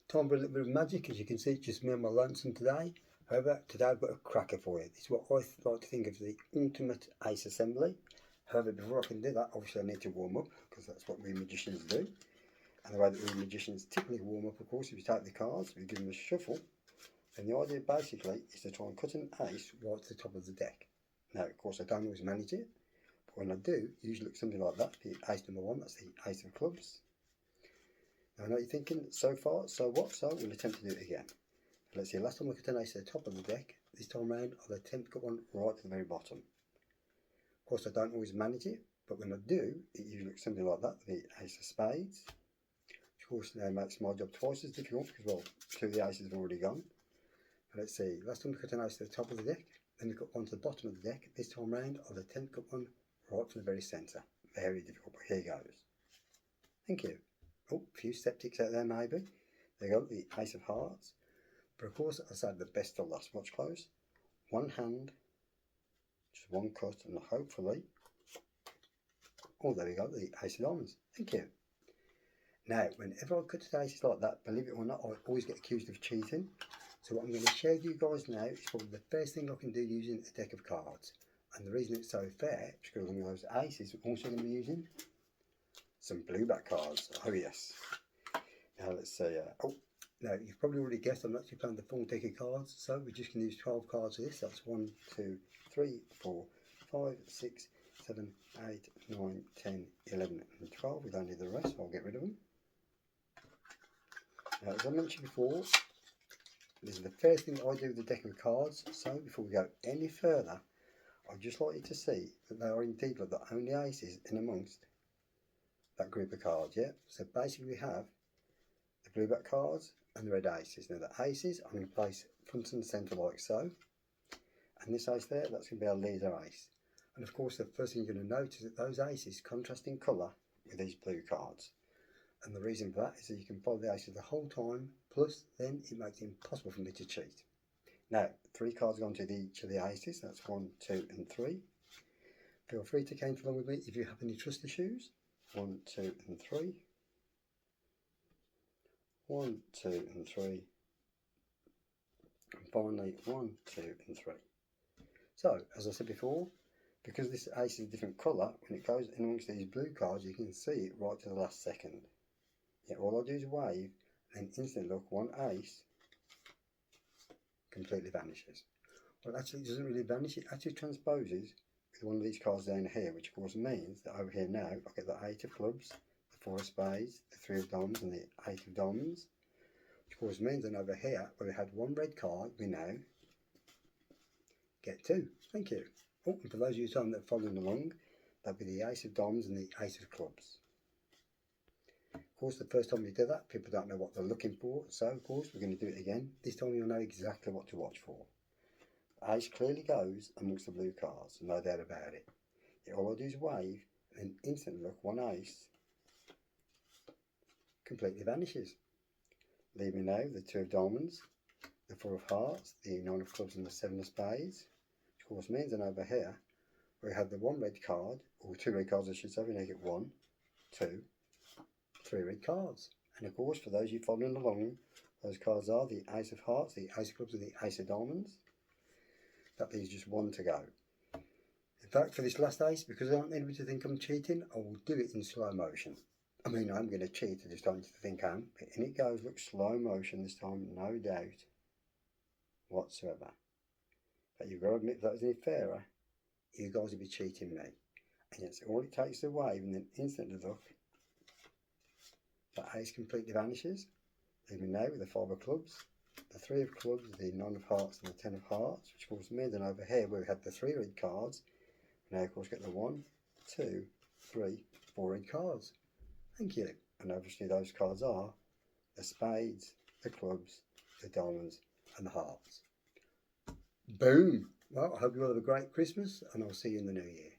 Time for a little bit of magic. As you can see, it's just me and my lonesome today. However, today I've got a cracker for you. This is what I like to think of the ultimate ace assembly. However, before I can do that, obviously I need to warm up, because that's what we magicians do. And the way that we magicians typically warm up, of course, if you take the cards, we give them a shuffle. And the idea basically is to try and cut an ace right to the top of the deck. Now, of course, I don't always manage it, but when I do, it usually looks something like that. The ace number one, that's the ace of clubs. Now, I know you're thinking, so far, so what? So we'll attempt to do it again. Let's see, last time I cut an ace to the top of the deck. This time round, I'll attempt to cut one right to the very bottom. Of course, I don't always manage it, but when I do, it usually looks something like that, the ace of spades. Of course, now makes my job twice as difficult, because, well, two of the aces have already gone. Let's see, last time I cut an ace to the top of the deck, then we cut one to the bottom of the deck. This time round, I'll attempt to cut one right from the very centre. Very difficult, but here goes. Thank you. Oh, a few skeptics out there maybe. There you go, the ace of hearts. But of course, I said the best till last. Watch close. One hand, just one cut, and hopefully, oh, there we go, the ace of diamonds. Thank you. Now, whenever I cut aces like that, believe it or not, I always get accused of cheating. So what I'm going to share with you guys now is probably the first thing I can do using a deck of cards. And the reason it's so fair is because along with those aces, we're also going to be using some blueback cards. Oh yes. Now let's see. Oh, now you've probably already guessed I'm actually playing the full deck of cards. So we're just going to use 12 cards for this. That's 1, 2, 3, 4, 5, 6, 7, 8, 9, 10, 11 and 12. We don't need the rest, so I'll get rid of them. Now, as I mentioned before, this is the first thing I do with the deck of cards. So before we go any further, I'd just like you to see that they are indeed like the only aces in amongst that group of cards. Yeah. So basically we have the blueback cards and the red aces. Now the aces I'm going to place front and centre like so. And this ace there, that's going to be our leader ace. And of course the first thing you're going to notice is that those aces contrast in colour with these blue cards. And the reason for that is that you can follow the aces the whole time, plus then it makes it impossible for me to cheat. Now, 3 cards go onto each of the aces, that's 1, 2 and 3. Feel free to count along with me if you have any trust issues. 1, 2 and 3. 1, 2 and 3. And finally 1, 2 and 3. So, as I said before, because this ace is a different colour, when it goes in amongst these blue cards you can see it right to the last second. Yeah, all I do is wave, and instantly look, one ace completely vanishes. Well, actually it doesn't really vanish, it actually transposes with one of these cards down here, which of course means that over here now I get the 8 of clubs, the 4 of spades, the 3 of diamonds and the 8 of diamonds, which of course means that over here where we had one red card, we now get 2. Thank you. Oh, and for those of you that are following along, that'd be the ace of diamonds and the ace of clubs. Of course, the first time we do that, people don't know what they're looking for, so of course we're going to do it again. This time you'll know exactly what to watch for. The ace clearly goes amongst the blue cards, no doubt about it. Yeah, all I do is wave, and instantly look, one ace completely vanishes. Leaving now the 2 of diamonds, the 4 of hearts, the 9 of clubs and the 7 of spades. Which of course means that over here, we have the 1 red card, or 2 red cards I should say, we now get 1, 2, 3 red cards. And of course, for those of you following along, those cards are the ace of hearts, the ace of clubs and the ace of diamonds. That leaves just 1 to go. In fact, for this last ace, because I don't need anybody to think I'm cheating, I will do it in slow motion. I mean, I'm going to cheat, I just don't need to think I am. But in it goes, look, slow motion this time, no doubt whatsoever. But you've got to admit, if that was any fairer, you guys would be cheating me. And yes, all it takes is a wave, and then instantly look, that ace completely vanishes, leaving now with the 5 of clubs, the 3 of clubs, the 9 of hearts and the 10 of hearts, which of course means that over here where we had the 3 red cards, now of course get the 1, 2, 3, 4 red cards. Thank you. And obviously those cards are the spades, the clubs, the diamonds and the hearts. Boom! Well, I hope you all have a great Christmas and I'll see you in the new year.